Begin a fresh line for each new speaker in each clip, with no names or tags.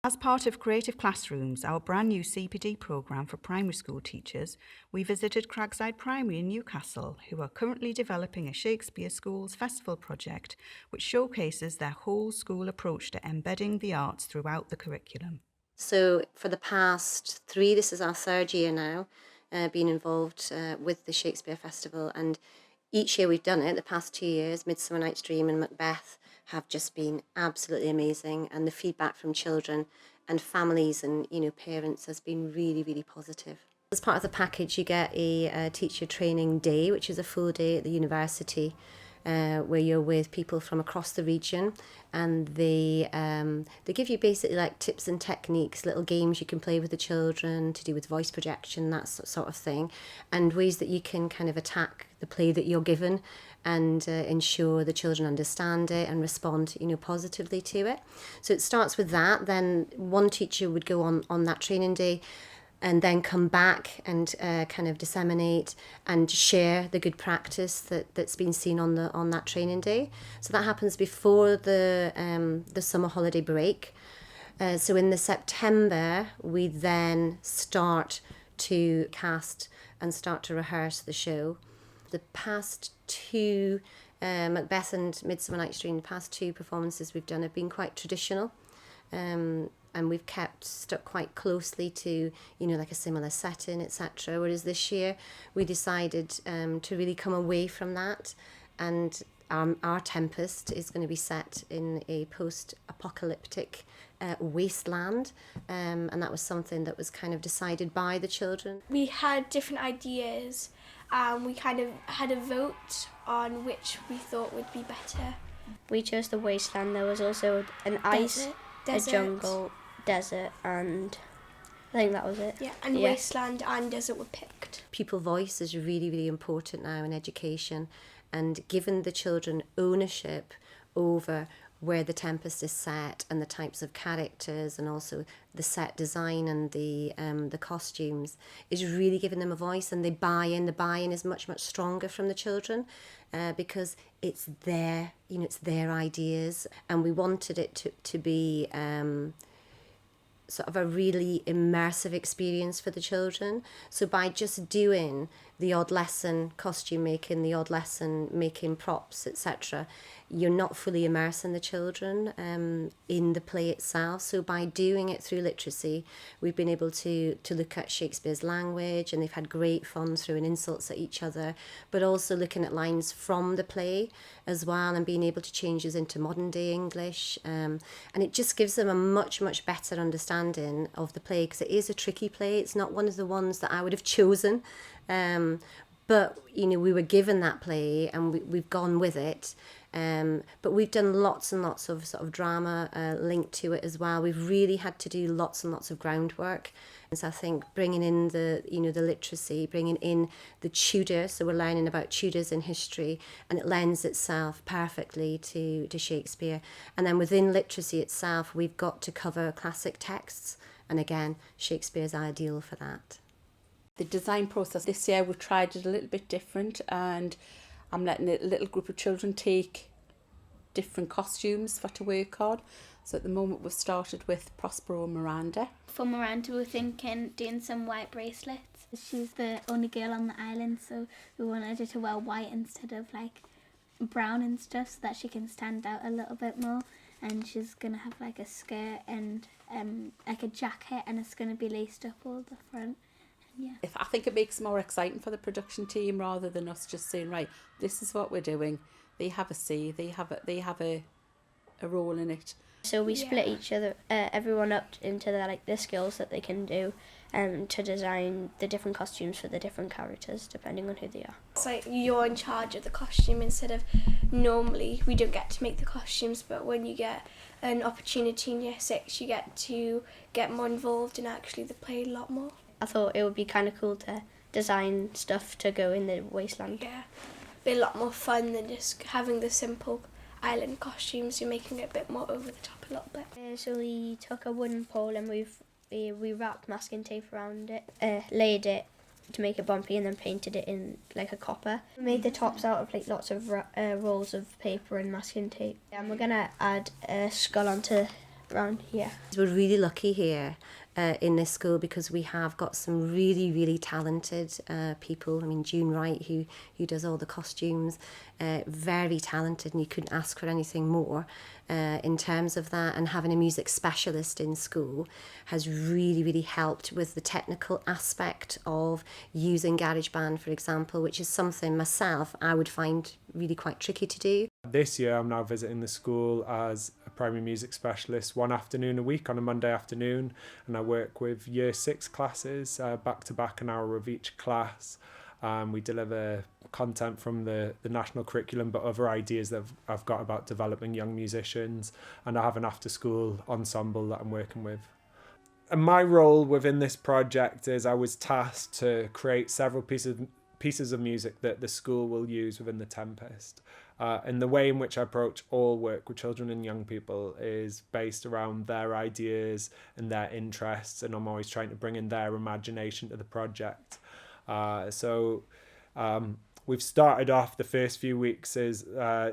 As part of Creative Classrooms, our brand new CPD programme for primary school teachers, we visited Cragside Primary in Newcastle, who are currently developing a Shakespeare Schools Festival project which showcases their whole school approach to embedding the arts throughout the curriculum.
So for the past this is our third year now, being involved with the Shakespeare Festival, and each year we've done it, the past 2 years, Midsummer Night's Dream and Macbeth have just been absolutely amazing, and the feedback from children and families and parents has been really, really positive. As part of the package, you get a teacher training day, which is a full day at the university, where you're with people from across the region, and they give you basically like tips and techniques, little games you can play with the children to do with voice projection, that sort of thing, and ways that you can kind of attack the play that you're given and ensure the children understand it and respond positively to it. So it starts with that. Then one teacher would go on that training day and then come back and kind of disseminate and share the good practice that's been seen on that training day. So that happens before the summer holiday break. So in the September, we then start to cast and start to rehearse the show. The past two, Macbeth and Midsummer Night's Dream, the past two performances we've done have been quite traditional. And we've stuck quite closely to, like a similar setting, etc. Whereas this year we decided to really come away from that, and our Tempest is going to be set in a post-apocalyptic wasteland, and that was something that was kind of decided by the children.
We had different ideas, and we kind of had a vote on which we thought would be better.
We chose the wasteland. There was also an ice, a jungle, desert, and I think that was it.
Yeah, and wasteland and desert were picked.
Pupil voice is really, really important now in education, and giving the children ownership over where the Tempest is set and the types of characters and also the set design and the costumes is really giving them a voice, and they buy in. The buy-in is much, much stronger from the children because it's their ideas, and we wanted it to be sort of a really immersive experience for the children. So by just doing the odd lesson costume making, the odd lesson making props, etc., you're not fully immersing the children in the play itself. So by doing it through literacy, we've been able to look at Shakespeare's language, and they've had great fun throwing insults at each other, but also looking at lines from the play as well, and being able to change those into modern day English. And it just gives them a much, much better understanding of the play, because it is a tricky play. It's not one of the ones that I would have chosen. But we were given that play, and we've gone with it. But we've done lots and lots of sort of drama linked to it as well. We've really had to do lots and lots of groundwork. And so I think bringing in the literacy, bringing in the Tudors, so we're learning about Tudors in history, and it lends itself perfectly to Shakespeare. And then within literacy itself, we've got to cover classic texts, and again, Shakespeare's ideal for that.
The design process this year, we tried it a little bit different, and I'm letting a little group of children take different costumes to work on. So at the moment we've started with Prospero and Miranda.
For Miranda, we were thinking doing some white bracelets. She's the only girl on the island, so we wanted her to wear white instead of like brown and stuff, so that she can stand out a little bit more. And she's going to have like a skirt and like a jacket, and it's going to be laced up all the front. Yeah.
I think it makes it more exciting for the production team, rather than us just saying, right, this is what we're doing. They have a say, they have a role in it.
So we split everyone up into the skills that they can do, to design the different costumes for the different characters depending on who they are.
It's like you're in charge of the costume, instead of normally we don't get to make the costumes, but when you get an opportunity in year 6, you get to get more involved in actually the play a lot more.
I thought it would be kind of cool to design stuff to go in the wasteland.
Yeah, be a lot more fun than just having the simple island costumes. You're making it a bit more over the top a little bit.
So we took a wooden pole and we wrapped masking tape around it, laid it to make it bumpy, and then painted it in like a copper. We made the tops out of lots of rolls of paper and masking tape. And we're gonna add a skull onto around here.
We're really lucky here in this school because we have got some really, really talented people. I mean, June Wright, who does all the costumes, very talented, and you couldn't ask for anything more in terms of that. And having a music specialist in school has really, really helped with the technical aspect of using GarageBand, for example, which is something myself I would find really quite tricky to do.
This year I'm now visiting the school as a primary music specialist one afternoon a week on a Monday afternoon, and I work with year 6 classes, back to back an hour of each class. We deliver content from the national curriculum, but other ideas that I've got about developing young musicians, and I have an after school ensemble that I'm working with. And my role within this project is I was tasked to create several pieces of music that the school will use within the Tempest. And the way in which I approach all work with children and young people is based around their ideas and their interests, and I'm always trying to bring in their imagination to the project. We've started off the first few weeks is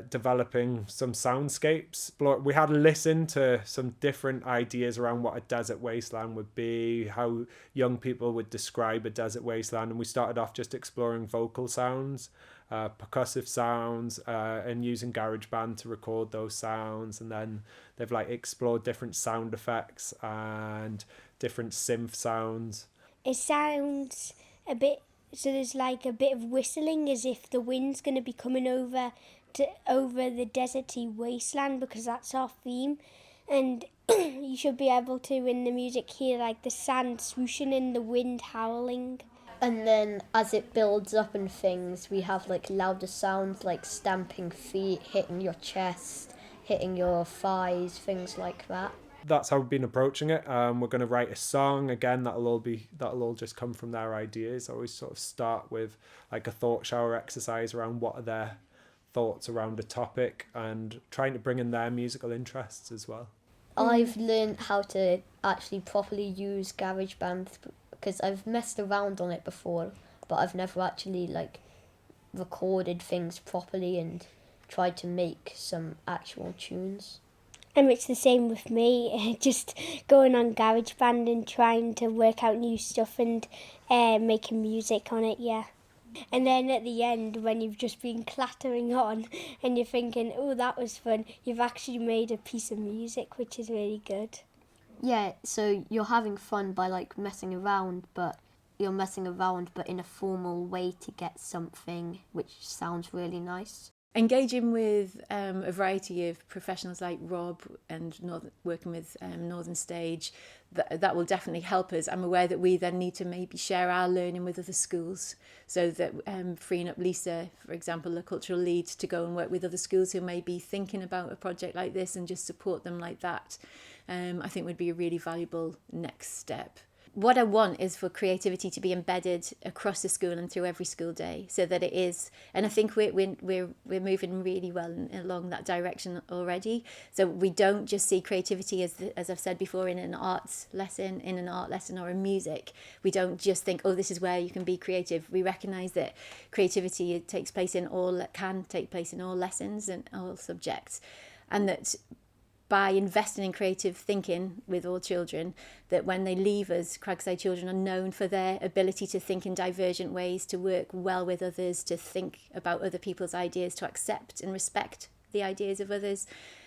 developing some soundscapes. We had a listen to some different ideas around what a desert wasteland would be, how young people would describe a desert wasteland, and we started off just exploring vocal sounds, percussive sounds, and using GarageBand to record those sounds. And then they've explored different sound effects and different synth sounds.
It sounds a bit, so there's a bit of whistling as if the wind's going to be coming over the deserty wasteland, because that's our theme. And you should be able to, in the music, hear the sand swooshing and the wind howling.
And then as it builds up and things, we have louder sounds like stamping feet, hitting your chest, hitting your thighs, things like that.
That's how we've been approaching it. We're going to write a song again. That'll all just come from their ideas. I always sort of start with a thought shower exercise around what are their thoughts around a topic, and trying to bring in their musical interests as well.
I've learned how to actually properly use GarageBand because I've messed around on it before, but I've never actually recorded things properly and tried to make some actual tunes.
And it's the same with me, just going on GarageBand and trying to work out new stuff and making music on it, yeah. And then at the end, when you've just been clattering on and you're thinking, oh, that was fun, you've actually made a piece of music, which is really good.
Yeah, so you're having fun by messing around, but you're messing around but in a formal way to get something which sounds really nice.
Engaging with a variety of professionals like Rob and working with Northern Stage, that will definitely help us. I'm aware that we then need to maybe share our learning with other schools, so that freeing up Lisa, for example, a cultural lead, to go and work with other schools who may be thinking about a project like this and just support them like that, I think would be a really valuable next step. What I want is for creativity to be embedded across the school and through every school day, so that it is, and I think we're moving really well along that direction already. So we don't just see creativity as I've said before, in an art lesson or in music. We don't just think, oh, this is where you can be creative. We recognise that creativity can take place in all lessons and all subjects, and that by investing in creative thinking with all children, that when they leave us, Cragside children are known for their ability to think in divergent ways, to work well with others, to think about other people's ideas, to accept and respect the ideas of others,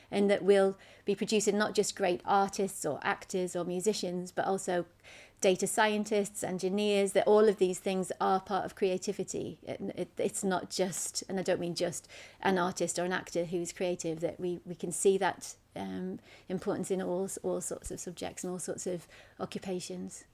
and that we'll be producing not just great artists or actors or musicians, but also data scientists, engineers, that all of these things are part of creativity. It's not just, and I don't mean just, an artist or an actor who's creative, that we can see that importance in all sorts of subjects and all sorts of occupations.